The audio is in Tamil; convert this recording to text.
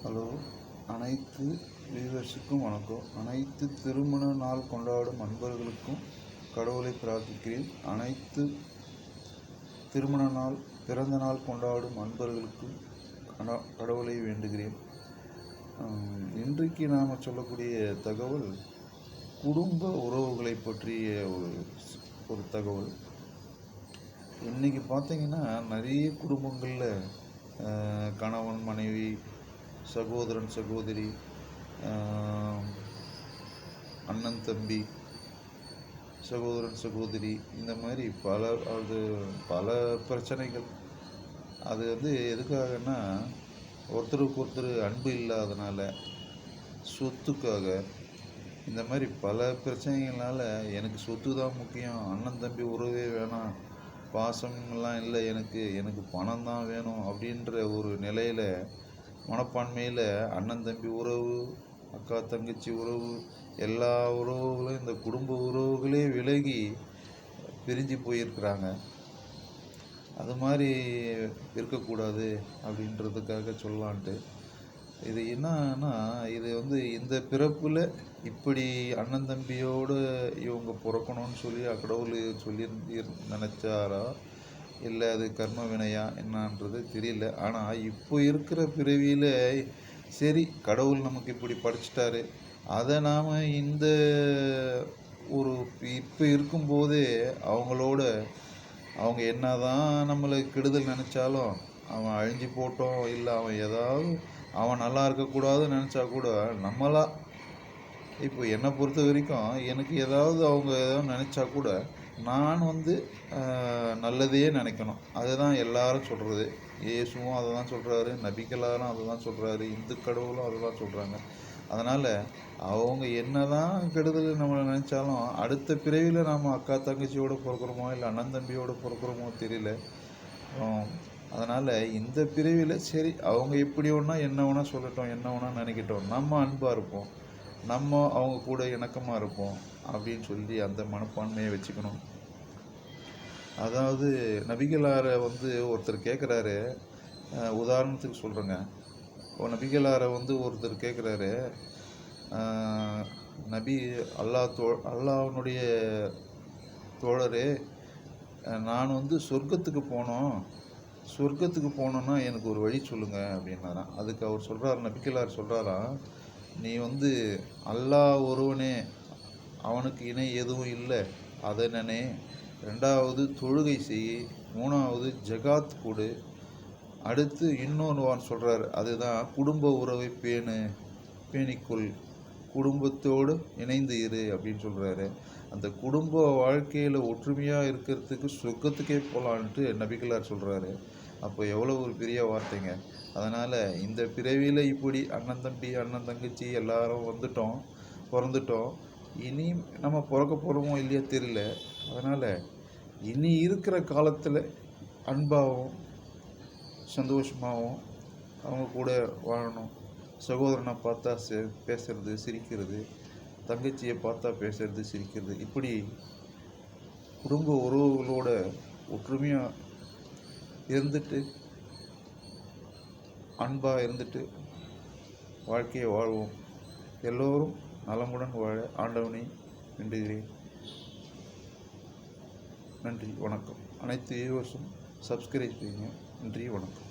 ஹலோ, அனைத்து வியூவர்ஸுக்கும் வணக்கம். அனைத்து திருமண நாள் கொண்டாடும் அன்பர்களுக்கும் கடவுளை பிரார்த்திக்கிறேன். அனைத்து திருமண நாள், பிறந்த நாள் கொண்டாடும் அன்பர்களுக்கும் கடவுளை வேண்டுகிறேன். இன்றைக்கு நாம் சொல்லக்கூடிய தகவல் குடும்ப உறவுகளை பற்றிய ஒரு தகவல். இன்றைக்கி பார்த்திங்கன்னா நிறைய குடும்பங்களில் கணவன் மனைவி, சகோதரன் சகோதரி, அண்ணன் தம்பி, சகோதரன் சகோதரி, இந்த மாதிரி பல பிரச்சனைகள். அது எதுக்காகன்னா, ஒருத்தருக்கு ஒருத்தர் அன்பு இல்லாதனால, சொத்துக்காக, இந்த மாதிரி பல பிரச்சனைகள்னால எனக்கு சொத்து தான் முக்கியம், அண்ணன் தம்பி உறவே வேணாம், பாசம்லாம் இல்லை, எனக்கு பணம் தான் வேணும் அப்படின்ற ஒரு நிலையில், மனப்பான்மையில் அண்ணன் தம்பி உறவு, அக்கா தங்கச்சி உறவு, எல்லா உறவுகளும் இந்த குடும்ப உறவுகளே விலகி பிரிஞ்சு போயிருக்கிறாங்க. அது மாதிரி இருக்கக்கூடாது அப்படின்றதுக்காக சொல்லலான்ட்டு. இது என்னன்னா, இது இந்த பிறப்பில் இப்படி அண்ணன் தம்பியோடு இவங்க பிறக்கணும்னு சொல்லி கடவுள் சொல்லி நினச்சாரா, இல்லை அது கர்ம வினையா என்னன்றது தெரியல. ஆனால் இப்போ இருக்கிற பிறவியில் சரி, கடவுள் நமக்கு இப்படி படைச்சிட்டாரு, அதை நாம் இந்த ஒரு இப்போ இருக்கும்போதே அவங்க என்ன தான் நம்மளை கெடுதல் நினச்சாலும், அவன் அழிஞ்சு போட்டோம், இல்லை அவன் நல்லா இருக்கக்கூடாதுன்னு நினச்சா கூட நம்மளா இப்போ என்னை பொறுத்த வரைக்கும் எனக்கு அவங்க நினச்சா கூட நான் நல்லதே நினைக்கணும். அதுதான் எல்லாரும் சொல்கிறது. இயேசுவும் அதை தான் சொல்கிறாரு, நபிகளாரும் அதை தான் சொல்கிறாரு, இந்து கடவுளும் அதை தான் சொல்கிறாங்க. அதனால் அவங்க என்ன தான் கெடுதல் நம்மளை நினச்சாலும் அடுத்த பிறவியில் நாம் அக்கா தங்கச்சியோடு பிறக்கிறோமோ இல்லை அண்ணன் தம்பியோடு பிறக்கிறோமோ தெரியல. அதனால் இந்த பிறவியில் சரி, அவங்க எப்படி ஒன்றா என்ன வேணால் சொல்லட்டும், என்ன வேணால் நினைக்கட்டும், நம்ம அன்பாக இருப்போம், நம்ம அவங்க கூட இணக்கமாக இருப்போம் அப்படின்னு சொல்லி அந்த மனப்பான்மையை வச்சுக்கணும். அதாவது நபிகளாரை ஒருத்தர் கேட்குறாரு, உதாரணத்துக்கு சொல்கிறேங்க. நபிகளாரை ஒருத்தர் கேட்குறாரு, நபி அல்லாஹ்வுடைய தோழரே, நான் சொர்க்கத்துக்கு போனோன்னா எனக்கு ஒரு வழி சொல்லுங்கள் அப்படின்னாராம். அதுக்கு அவர் சொல்கிறார், நபிகளார் சொல்கிறாராம், நீ அல்லாஹ் ஒருவனே, அவனுக்கு இணை எதுவும் இல்லை, அதை நினை. 2வது தொழுகை செய், 3வது ஜகாத் கொடு, அடுத்து இன்னொன்று சொல்கிறார், அதுதான் குடும்ப உறவை பேணிக்கொள், குடும்பத்தோடு இணைந்து இரு அப்படின்னு சொல்கிறாரு. அந்த குடும்ப வாழ்க்கையில் ஒற்றுமையாக இருக்கிறதுக்கு சொர்க்கத்துக்கே போகலான்ட்டு நபிகளார் சொல்கிறாரு. அப்போ எவ்வளோ ஒரு பெரிய வார்த்தைங்க. அதனால் இந்த பிறவியில் இப்படி அண்ணன் தம்பி அண்ணன் தங்கச்சி எல்லாரும் பிறந்துட்டோம். இனி நம்ம பிறக்க போகிறோமோ இல்லையா தெரியல. அதனால் இனி இருக்கிற காலத்தில் அன்பாகவும் சந்தோஷமாகவும் அவங்க கூட வாழணும். சகோதரனை பார்த்தா பேசுறது சிரிக்கிறது, தங்கச்சியை பார்த்தா பேசுறது சிரிக்கிறது, இப்படி குடும்ப உறவுகளோட ஒற்றுமையாக இருந்துட்டு அன்பாக இருந்துட்டு வாழ்க்கையை வாழ்வோம். எல்லோரும் நலமுடன் வாழ ஆண்டவனை வேண்டுகிறேன். நன்றி, வணக்கம். அனைத்து வியூவர்ஸும் சப்ஸ்கிரைப் செய்யுங்க. நன்றி, வணக்கம்.